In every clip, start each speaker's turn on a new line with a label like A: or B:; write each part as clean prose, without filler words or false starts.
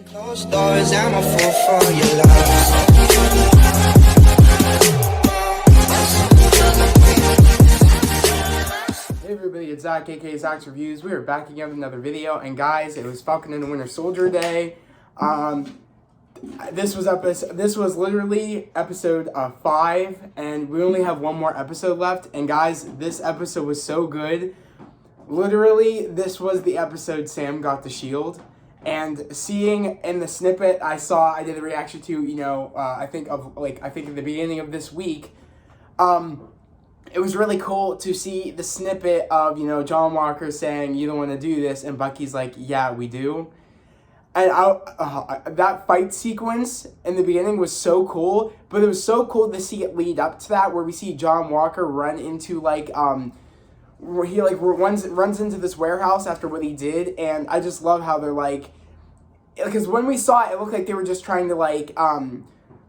A: Closed doors, I'm a fool for your love.
B: Hey everybody, it's Zach, aka Zach's Reviews. We are back again with another video, and guys, it was Falcon and the Winter Soldier Day. This was literally episode 5, and we only have one more episode left. And guys, this episode was so good. Literally, this was the episode Sam got the shield. And seeing in the snippet I did a reaction to, I think at the beginning of this week, it was really cool to see the snippet of, John Walker saying, "You don't want to do this," and Bucky's like, "Yeah, we do." And that fight sequence in the beginning was so cool, but it was so cool to see it lead up to that, where we see John Walker run into, where he runs into this warehouse after what he did, and I just love how they're because when we saw it looked like they were just trying to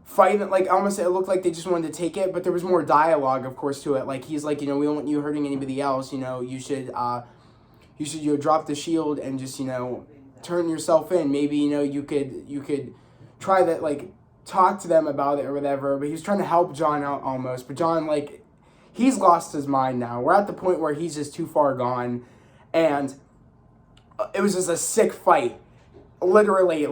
B: fight it, almost it looked like they just wanted to take it, but there was more dialogue, of course, to it. He's like, we don't want you hurting anybody else. You should drop the shield and just turn yourself in. Maybe you could try that, talk to them about it or whatever. But he was trying to help John out almost, but John he's lost his mind now. We're at the point where he's just too far gone, and it was just a sick fight. Literally,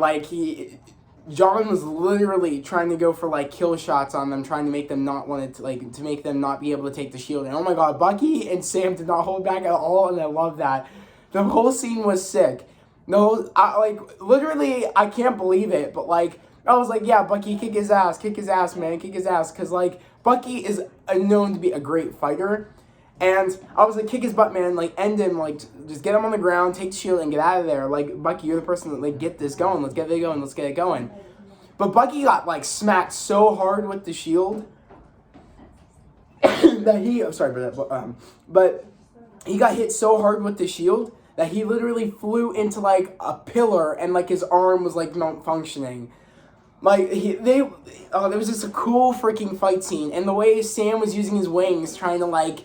B: John was literally trying to go for kill shots on them, trying to make them not want it to make them not be able to take the shield. And oh my god, Bucky and Sam did not hold back at all, and I love that. The whole scene was sick. Literally, I can't believe it, but I was like, yeah, Bucky, kick his ass, man, kick his ass, because Bucky is known to be a great fighter, and I was like, kick his butt, man, end him, just get him on the ground, take the shield, and get out of there. Bucky, you're the person that get this going, let's get it going. But Bucky got smacked so hard with the shield that but he got hit so hard with the shield that he literally flew into a pillar, and his arm was not functioning. There was just a cool freaking fight scene, and the way Sam was using his wings, trying to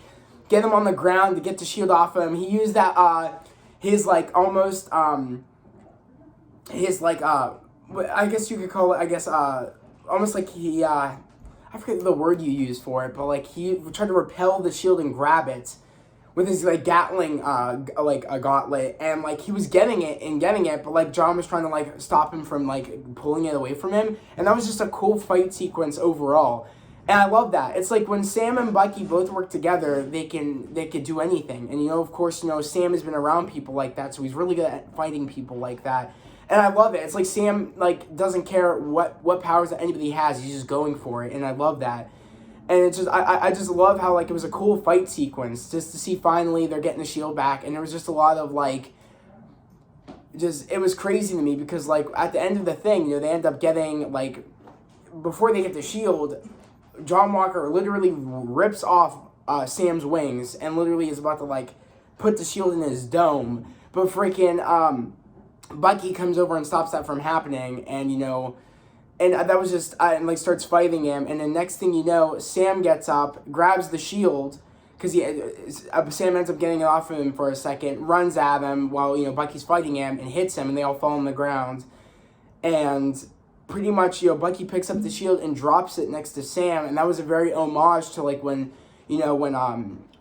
B: get him on the ground to get the shield off him. He used that his almost I guess you could call it, almost he I forget the word you use for it, but he tried to repel the shield and grab it with his Gatling a gauntlet, and he was getting it, but John was trying to stop him from pulling it away from him, and that was just a cool fight sequence overall. And I love that. It's when Sam and Bucky both work together, they could do anything. And of course, Sam has been around people like that, so he's really good at fighting people like that. And I love it. It's Sam doesn't care what powers that anybody has, he's just going for it, and I love that. And it's just I just love how it was a cool fight sequence just to see finally they're getting the shield back, and there was just a lot of it was crazy to me because at the end of the thing, they end up getting before they get the shield, John Walker literally rips off Sam's wings and literally is about to put the shield in his dome, but freaking Bucky comes over and stops that from happening, and and that was just and starts fighting him, and then next thing you know, Sam gets up, grabs the shield because Sam ends up getting it off of him for a second, runs at him while Bucky's fighting him and hits him, and they all fall on the ground, and pretty much, Bucky picks up the shield and drops it next to Sam, and that was a very homage to when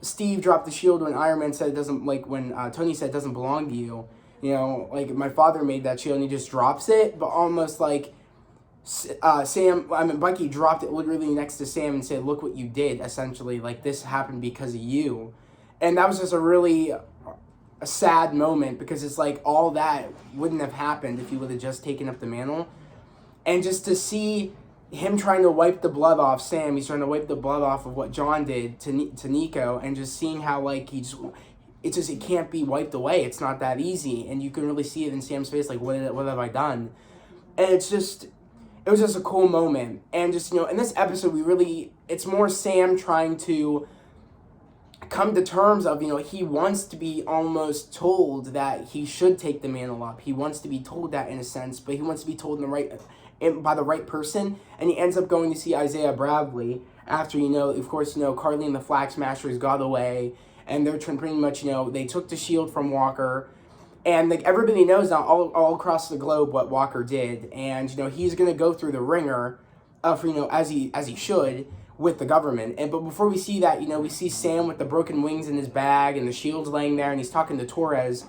B: Steve dropped the shield when Iron Man said it doesn't when Tony said it doesn't belong to you. My father made that shield and he just drops it, but almost Bucky dropped it literally next to Sam and said, "Look what you did." Essentially, this happened because of you, and that was just a sad moment because it's all that wouldn't have happened if he would have just taken up the mantle. And just to see him trying to wipe the blood off Sam, he's trying to wipe the blood off of what John did to Nico, and just seeing how it can't be wiped away. It's not that easy, and you can really see it in Sam's face. What have I done? And it was just a cool moment. And just in this episode, it's more Sam trying to come to terms of he wants to be almost told that he should take the mantle up. He wants to be told that in a sense, but he wants to be told by the right person, and he ends up going to see Isaiah Bradley after of course Carleen the Flag Smashers got away, and they're pretty much they took the shield from Walker, And like everybody knows now all across the globe what Walker did, and he's gonna go through the ringer, for as he should with the government. And but before we see that, we see Sam with the broken wings in his bag and the shield's laying there, and he's talking to Torres,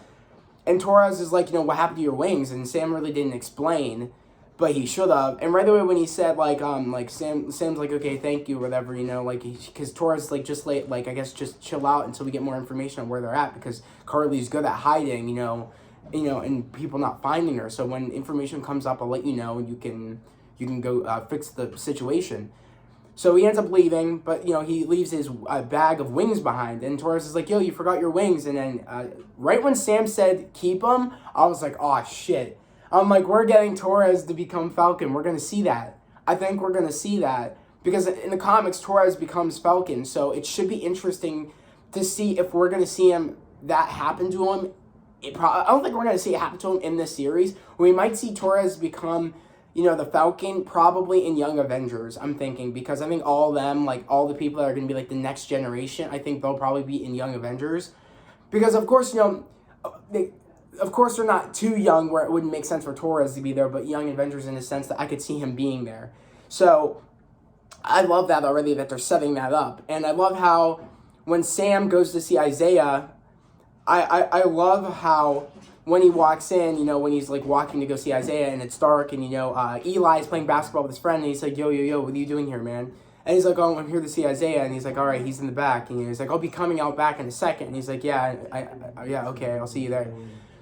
B: and Torres is like, what happened to your wings? And Sam really didn't explain, but he should have. And right away when he said Sam's like, okay, thank you, or whatever, because Torres just I guess just chill out until we get more information on where they're at, because Carly's good at hiding, and people not finding her. So when information comes up, I'll let you know, and you can go fix the situation. So he ends up leaving, but he leaves his bag of wings behind, and Torres is like, yo, you forgot your wings. And then right when Sam said keep them, I was like, oh shit. I'm like, we're getting Torres to become Falcon. We're going to see that. I think we're going to see that. Because in the comics, Torres becomes Falcon. So it should be interesting to see if we're going to see that happen to him. I don't think we're going to see it happen to him in this series. We might see Torres become, the Falcon probably in Young Avengers, I'm thinking. Because I think all of them, all the people that are going to be the next generation, I think they'll probably be in Young Avengers. Because, of course, of course, they're not too young where it wouldn't make sense for Torres to be there, but Young Avengers in the sense that I could see him being there. So I love that already, that they're setting that up. And I love how when Sam goes to see Isaiah, I love how when he walks in, when he's walking to go see Isaiah and it's dark and, Eli's playing basketball with his friend and he's like, yo, what are you doing here, man? And he's like, oh, I'm here to see Isaiah. And he's like, all right, he's in the back. And he's like, I'll be coming out back in a second. And he's like, yeah, okay, I'll see you there.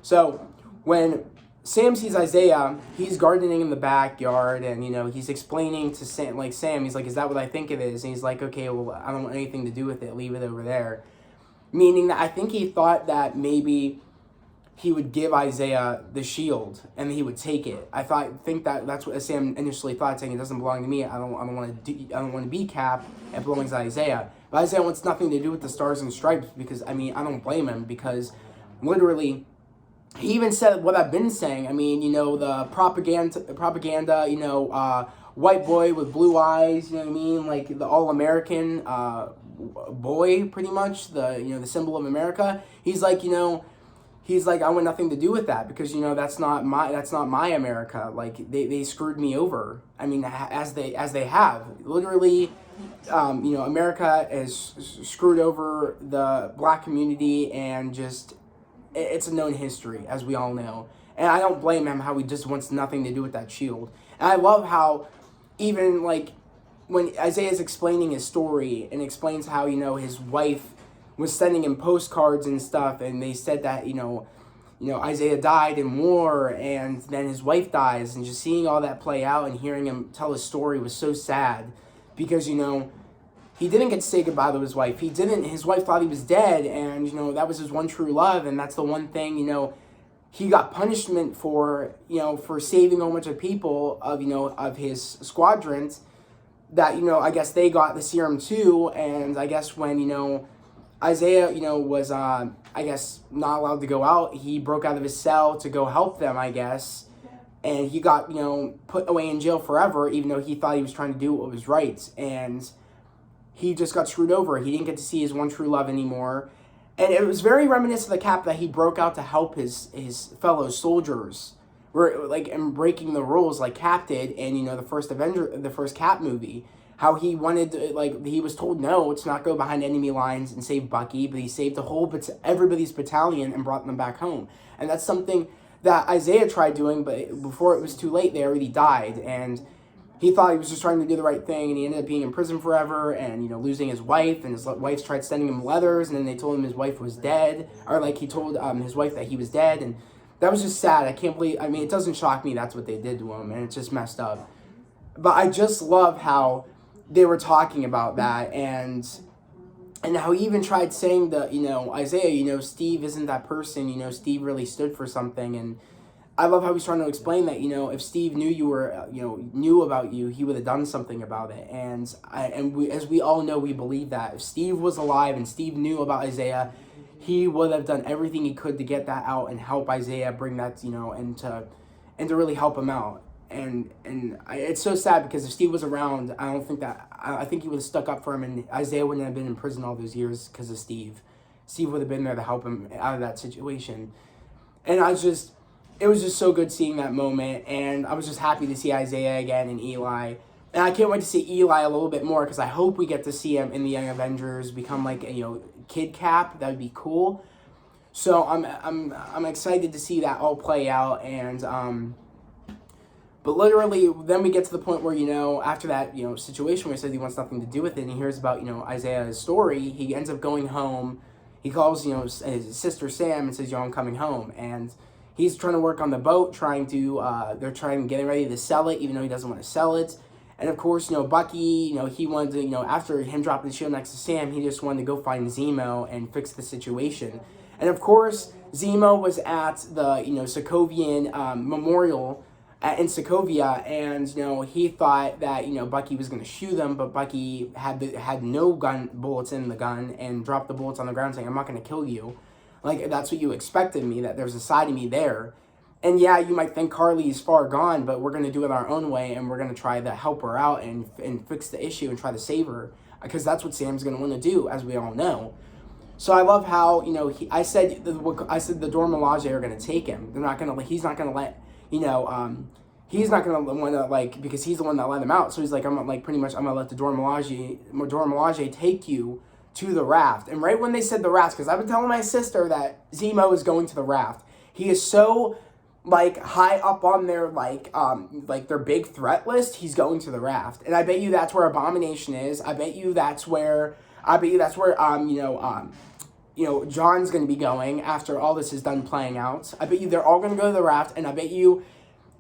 B: So when Sam sees Isaiah, he's gardening in the backyard, and he's explaining to Sam, he's like, is that what I think it is? And he's like, okay, well, I don't want anything to do with it, leave it over there. Meaning that I think he thought that maybe he would give Isaiah the shield and he would take it. Think that's what Sam initially thought, saying it doesn't belong to me. I don't want to be Cap. It belongs to Isaiah. But Isaiah wants nothing to do with the Stars and Stripes, because I don't blame him, because literally, he even said what I've been saying. The propaganda, white boy with blue eyes, the all-American boy, pretty much, the symbol of America. He's like, I want nothing to do with that, because, that's not my America. They screwed me over. As they have. Literally, America has screwed over the black community, and just, it's a known history, as we all know. And I don't blame him how he just wants nothing to do with that shield. And I love how even, when Isaiah's explaining his story and explains how, his wife was sending him postcards and stuff, and they said that, Isaiah died in war, and then his wife dies, and just seeing all that play out and hearing him tell his story was so sad, because, he didn't get to say goodbye to his wife. His wife thought he was dead, and, that was his one true love, and that's the one thing, he got punishment for, for saving a whole bunch of people of his squadrons, that, I guess they got the serum too, and I guess when, Isaiah, was, I guess, not allowed to go out, he broke out of his cell to go help them, I guess, and he got, put away in jail forever, even though he thought he was trying to do what was right, and he just got screwed over. He didn't get to see his one true love anymore. And it was very reminiscent of the Cap, that he broke out to help his fellow soldiers, and breaking the rules like Cap did in, the first Cap movie. How he wanted to, he was told no, to not go behind enemy lines and save Bucky, but he saved everybody's battalion and brought them back home. And that's something that Isaiah tried doing, but before it was too late, they already died. And he thought he was just trying to do the right thing, and he ended up being in prison forever, and, losing his wife, and his wife tried sending him letters, and then they told him his wife was dead, or, he told his wife that he was dead, and that was just sad. I can't believe, it doesn't shock me that's what they did to him, and it's just messed up. But I just love how they were talking about that, and how he even tried saying that, Isaiah, Steve isn't that person, Steve really stood for something, and I love how he's trying to explain that, if Steve knew you were, knew about you, he would have done something about it. And as we all know, we believe that. If Steve was alive and Steve knew about Isaiah, he would have done everything he could to get that out and help Isaiah bring that, and to really help him out. And it's so sad, because if Steve was around, I think he would have stuck up for him, and Isaiah wouldn't have been in prison all those years because of Steve. Steve would have been there to help him out of that situation. And it was just so good seeing that moment, and I was just happy to see Isaiah again and Eli. And I can't wait to see Eli a little bit more, because I hope we get to see him in the Young Avengers become like a, Kid Cap. That would be cool. So I'm excited to see that all play out. And but literally then we get to the point where, after that, situation where he says he wants nothing to do with it, and he hears about, Isaiah's story, he ends up going home. He calls, his sister Sam and says, I'm coming home. And he's trying to work on the boat, they're getting ready to sell it, even though he doesn't want to sell it. And of course, Bucky, he wanted to, after him dropping the shield next to Sam, he just wanted to go find Zemo and fix the situation. And of course, Zemo was at the, Sokovian Memorial in Sokovia, and, he thought that, Bucky was going to shoot him, but Bucky had no bullets in the gun and dropped the bullets on the ground saying, I'm not going to kill you. Like, that's what you expected me, that there's a side of me there. And yeah, you might think Carly's far gone, but we're going to do it our own way, and we're going to try to help her out and fix the issue and try to save her, because that's what Sam's going to want to do, as we all know. So I love how, I said the Dora Milaje are going to take him. He's not going to let, he's not going to want to, because he's the one that let him out. So he's like, I'm going to let the Dora Milaje take you to the raft. And right when they said the raft, because I've been telling my sister that Zemo is going to the raft. He is so high up on their their big threat list. He's going to the raft, and I bet you that's where Abomination is. I bet you that's where John's going to be going after all this is done playing out. I bet you they're all going to go to the raft, and I bet you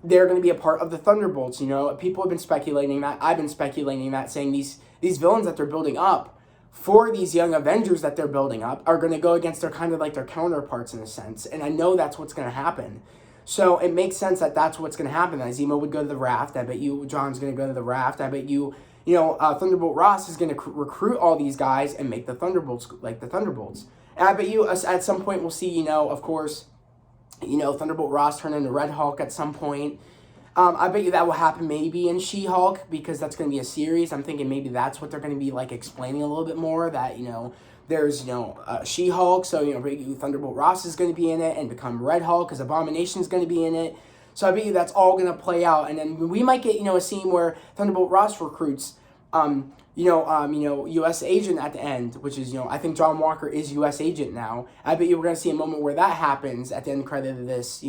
B: they're going to be a part of the Thunderbolts. People have been speculating that. I've been speculating that, saying these villains that they're building up for these young Avengers that they're building up are going to go against their their counterparts in a sense, and I know that's what's going to happen. So it makes sense that that's what's going to happen. That Zemo would go to the raft. I bet you John's going to go to the raft. I bet you, Thunderbolt Ross is going to recruit all these guys and make the Thunderbolts like the Thunderbolts. And I bet you at some point we'll see, of course, Thunderbolt Ross turn into Red Hulk at some point. I bet you that will happen maybe in She-Hulk, because that's going to be a series. I'm thinking maybe that's what they're going to be explaining a little bit more, that, there's, She-Hulk, so, Thunderbolt Ross is going to be in it and become Red Hulk, because Abomination is going to be in it. So I bet you that's all going to play out. And then we might get, a scene where Thunderbolt Ross recruits, U.S. agent at the end, which is, I think John Walker is U.S. agent now. I bet you we're going to see a moment where that happens at the end credit of this,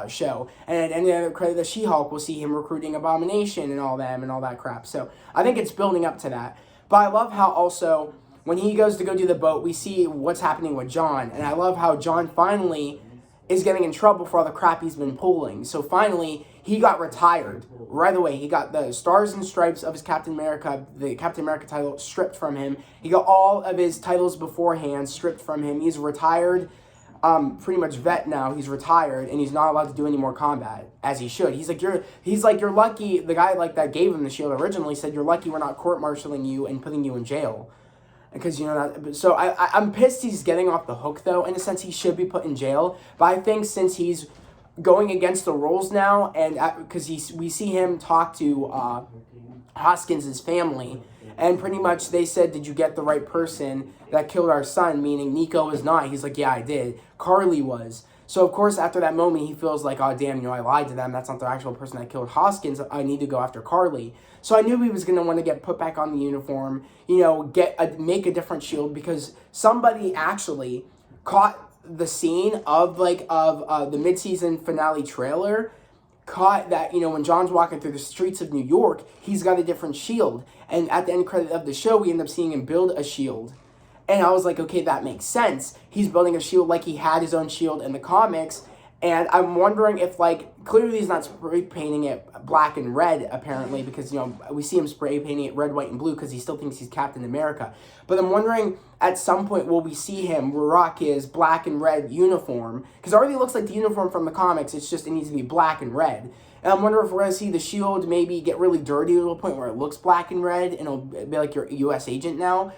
B: show. And at the end of the credit of She-Hulk, we'll see him recruiting Abomination and all that crap. So I think it's building up to that. But I love how also, when he goes to go do the boat, we see what's happening with John. And I love how John finally is getting in trouble for all the crap he's been pulling. So finally, he got retired right away. He got the Stars and Stripes of his the Captain America title stripped from him. He got all of his titles beforehand stripped from him. He's retired, pretty much vet now. He's retired, and he's not allowed to do any more combat, as he should. He's like, you're lucky. The guy that gave him the shield originally said, you're lucky we're not court-martialing you and putting you in jail. Because, so I'm pissed he's getting off the hook, though. In a sense, he should be put in jail. But I think since he's going against the rules now, and because we see him talk to Hoskins' family, and pretty much they said, did you get the right person that killed our son? Meaning Nico was not. He's like, yeah, I did. Carly was. So, of course, after that moment, he feels like, oh, damn, I lied to them. That's not the actual person that killed Hoskins. I need to go after Carly. So I knew he was going to want to get put back on the uniform, make a different shield, because somebody actually caught the scene of the mid-season finale trailer, caught that, when John's walking through the streets of New York, he's got a different shield. And at the end credit of the show, we end up seeing him build a shield. And I was like, okay, that makes sense. He's building a shield like he had his own shield in the comics. And I'm wondering if, clearly he's not spray painting it black and red, apparently, because, we see him spray painting it red, white, and blue because he still thinks he's Captain America. But I'm wondering, at some point, will we see him rock his black and red uniform? Because it already looks like the uniform from the comics. It's just, it needs to be black and red. And I'm wondering if we're going to see the shield maybe get really dirty to a point where it looks black and red, and it'll be like your U.S. agent now.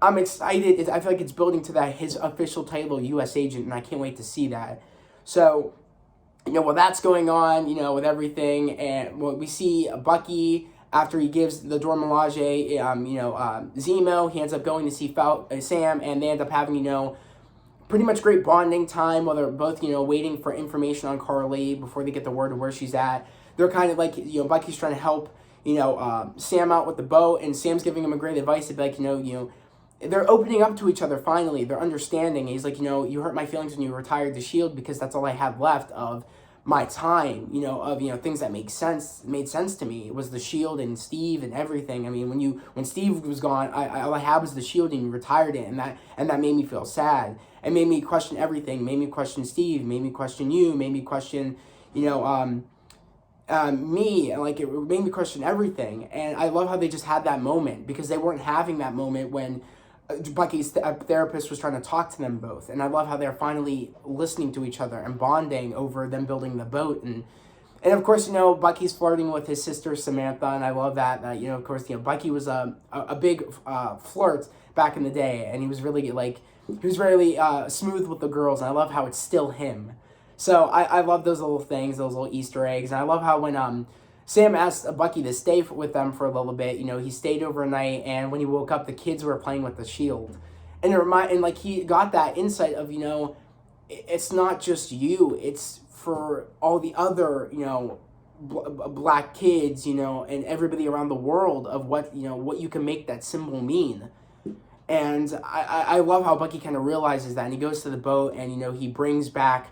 B: I'm excited. I feel like it's building to that, his official title, U.S. agent, and I can't wait to see that. So, while that's going on, with everything, and we see Bucky, after he gives the Dora Milaje, Zemo, he ends up going to see Sam, and they end up having, pretty much great bonding time while they're both, waiting for information on Carly before they get the word of where she's at. They're kind of like, Bucky's trying to help, Sam out with the boat, and Sam's giving him a great advice to be like, they're opening up to each other finally. They're understanding. He's like, you hurt my feelings when you retired the shield because that's all I had left of my time, of, things that made sense to me. It was the shield and Steve and everything. I mean, when Steve was gone, all I had was the shield, and you retired it, and that made me feel sad. It made me question everything. Made me question Steve. Made me question you. Made me question, me. Like, it made me question everything. And I love how they just had that moment, because they weren't having that moment when Bucky's therapist was trying to talk to them both. And I love how they're finally listening to each other and bonding over them building the boat. And of course, Bucky's flirting with his sister Samantha, and I love that. Of course, Bucky was a big flirt back in the day, and he was really smooth with the girls, and I love how it's still him. So I love those little things, those little Easter eggs, and I love how when Sam asked Bucky to stay with them for a little bit, he stayed overnight, and when he woke up, the kids were playing with the shield, and he got that insight of it's not just you, it's for all the other black kids, and everybody around the world, of what you can make that symbol mean. And I love how Bucky kind of realizes that, and he goes to the boat, and he brings back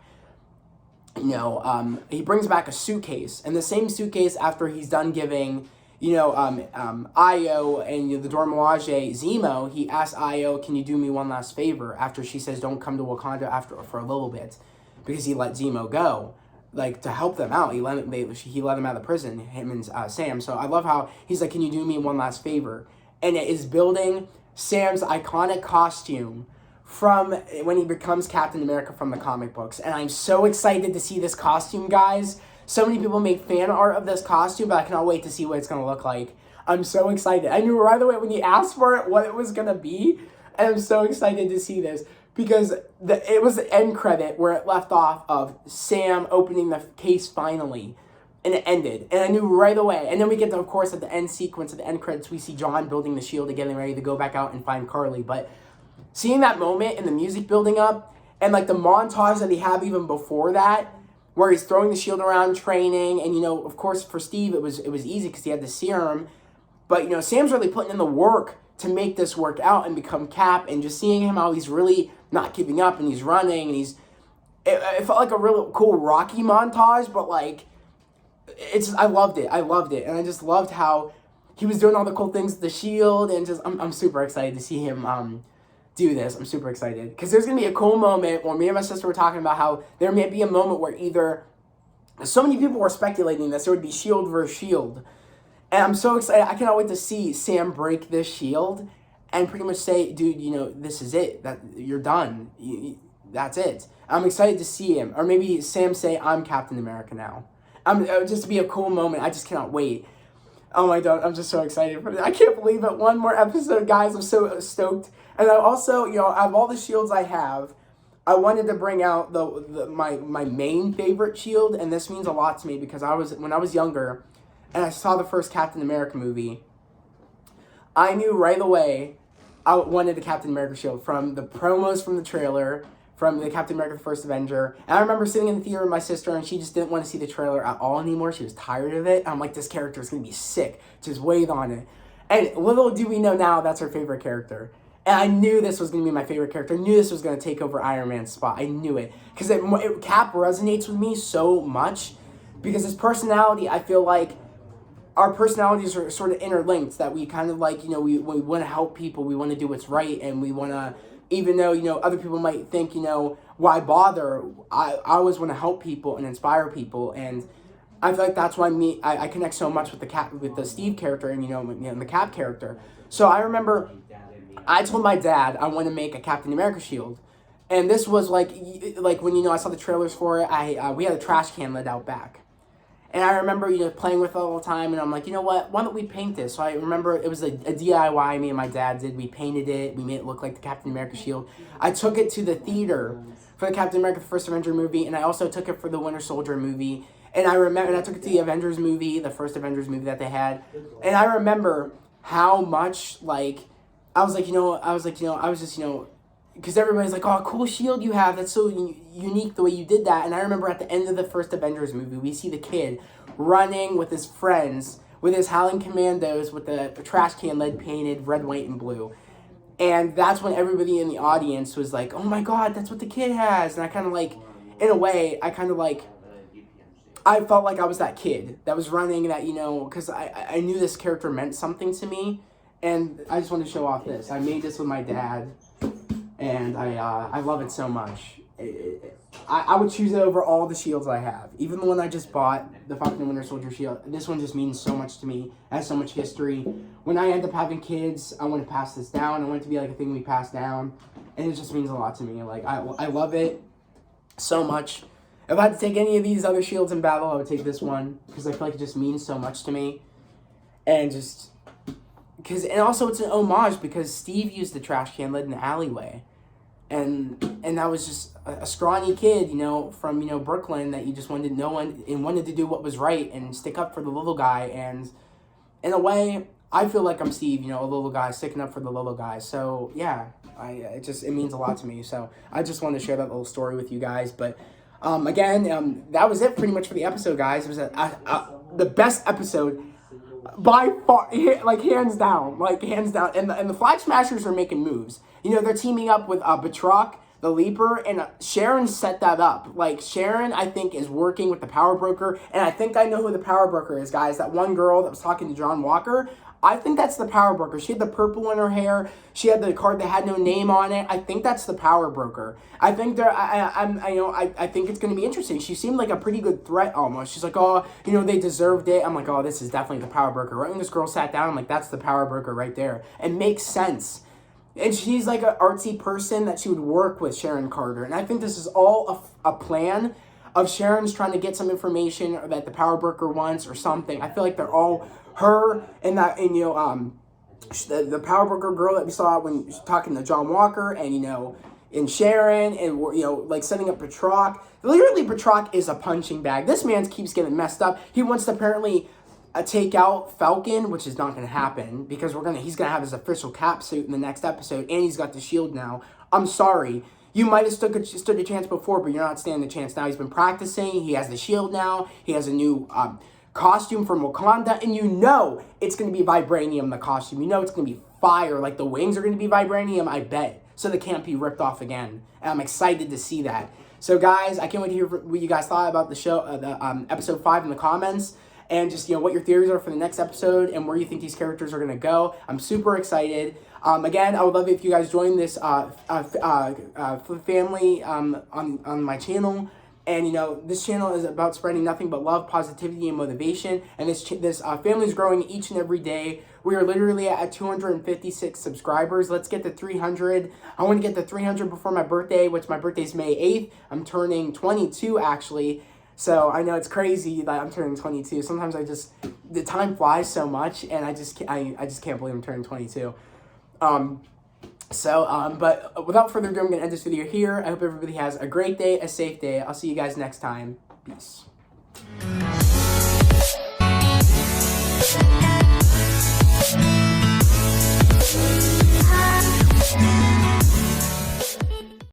B: a suitcase, and the same suitcase after he's done giving Io and the Dora Milaje Zemo, he asks Io, can you do me one last favor, after she says don't come to Wakanda for a little bit, because he let Zemo go, like, to help them out. He let him out of prison, him and Sam. So I love how he's like, can you do me one last favor, and it is building Sam's iconic costume from when he becomes Captain America from the comic books. And I'm so excited to see this costume, guys. So many people make fan art of this costume, but I cannot wait to see what it's going to look like. I'm so excited. I knew right away when you asked for it what it was going to be, and I'm so excited to see this, because it was the end credit where it left off of Sam opening the case finally, and it ended. And I knew right away. And then we get to, of course, at the end sequence, at the end credits, we see John building the shield and getting ready to go back out and find Carly. But seeing that moment and the music building up, and like the montage that he had even before that, where he's throwing the shield around, training, and of course for Steve it was easy because he had the serum, but Sam's really putting in the work to make this work out and become Cap, and just seeing him how he's really not giving up, and he's running, and it felt like a really cool Rocky montage, but like I loved it, and I just loved how he was doing all the cool things with the shield, and just I'm super excited to see him do this. I'm super excited, because there's going to be a cool moment where me and my sister were talking about how there may be a moment where either, so many people were speculating this, there would be shield versus shield, and I'm so excited. I cannot wait to see Sam break this shield and pretty much say, dude, this is it, that you're done, that's it. I'm excited to see him, or maybe Sam say, I'm Captain America now. Just to be a cool moment. I just cannot wait. Oh my god, I'm just so excited for it. I can't believe it. One more episode, guys. I'm so stoked. And I also, out of all the shields I have, I wanted to bring out my main favorite shield, and this means a lot to me because when I was younger, and I saw the first Captain America movie, I knew right away I wanted the Captain America shield from the promos from the trailer, from the Captain America the First Avenger. And I remember sitting in the theater with my sister, and she just didn't want to see the trailer at all anymore. She was tired of it. I'm like, this character is going to be sick. Just wait on it. And little do we know now, that's her favorite character. And I knew this was going to be my favorite character. I knew this was going to take over Iron Man's spot. I knew it. Because Cap resonates with me so much. Because his personality, I feel like our personalities are sort of interlinked. That we kind of like, we want to help people. We want to do what's right. And we want to, even though, other people might think, why bother? I always want to help people and inspire people. And I feel like that's why I connect so much with the Steve character and, the Cap character. So I remember I told my dad I want to make a Captain America shield, and this was like when I saw the trailers for it. We had a trash can lid out back, and I remember playing with it all the time. And I'm like, what? Why don't we paint this? So I remember it was a DIY me and my dad did. We painted it. We made it look like the Captain America shield. I took it to the theater for the Captain America the First Avenger movie, and I also took it for the Winter Soldier movie. And I took it to the Avengers movie, the first Avengers movie that they had, and I remember how much I was just, because everybody's like, oh, cool shield you have. That's so unique the way you did that. And I remember at the end of the first Avengers movie, we see the kid running with his friends, with his Howling Commandos, with the trash can lid painted red, white, and blue. And that's when everybody in the audience was like, oh my God, that's what the kid has. And I kind of like, in a way, I felt like I was that kid that was running that, because I knew this character meant something to me. And I just wanted to show off this. I made this with my dad, and I love it so much. I would choose it over all the shields I have. Even the one I just bought, the Falcon and Winter Soldier shield. This one just means so much to me. It has so much history. When I end up having kids, I want to pass this down. I want it to be like a thing we pass down. And it just means a lot to me. Like, I love it so much. If I had to take any of these other shields in battle, I would take this one. Because I feel like it just means so much to me. And just... And also it's an homage because Steve used the trash can lid in the alleyway. And that was just a scrawny kid, from, Brooklyn that you just wanted wanted to do what was right and stick up for the little guy. And in a way, I feel like I'm Steve, a little guy sticking up for the little guy. So yeah, it means a lot to me. So I just wanted to share that little story with you guys. But again, that was it pretty much for the episode, guys. It was the best episode by far, hands down. And the Flag Smashers are making moves. They're teaming up with Batroc, the Leaper, and Sharon set that up. Sharon, I think, is working with the Power Broker, and I think I know who the Power Broker is, guys. That one girl that was talking to John Walker, I think that's the Power Broker. She had the purple in her hair. She had the card that had no name on it. I think that's the Power Broker. I think I think it's going to be interesting. She seemed like a pretty good threat almost. She's like, oh, they deserved it. I'm like, oh, this is definitely the Power Broker. Right when this girl sat down, I'm like, that's the Power Broker right there. It makes sense. And she's like an artsy person that she would work with Sharon Carter. And I think this is all a plan of Sharon's trying to get some information that the Power Broker wants or something. I feel like they're all her and that, and the Power Broker girl that we saw when she's talking to John Walker, and and Sharon, and setting up Batroc. Literally, Batroc is a punching bag. This man keeps getting messed up. He wants to apparently take out Falcon, which is not going to happen because he's going to have his official cap suit in the next episode, and he's got the shield now. I'm sorry. You might have stood a chance before, but you're not standing a chance now. He's been practicing. He has the shield now. He has a new costume from Wakanda, and it's going to be vibranium, the costume. It's going to be fire. Like, the wings are going to be vibranium, I bet. So they can't be ripped off again. And I'm excited to see that. So, guys, I can't wait to hear what you guys thought about the show, episode 5 in the comments. And just, what your theories are for the next episode and where you think these characters are going to go. I'm super excited. Again, I would love it if you guys join this family on my channel. And, this channel is about spreading nothing but love, positivity, and motivation. And this family is growing each and every day. We are literally at 256 subscribers. Let's get to 300. I want to get to 300 before my birthday, which my birthday is May 8th. I'm turning 22, actually. So I know it's crazy that I'm turning 22. Sometimes the time flies so much, and I just can't believe I'm turning 22. But without further ado, I'm going to end this video here. I hope everybody has a great day, a safe day. I'll see you guys next time. Peace.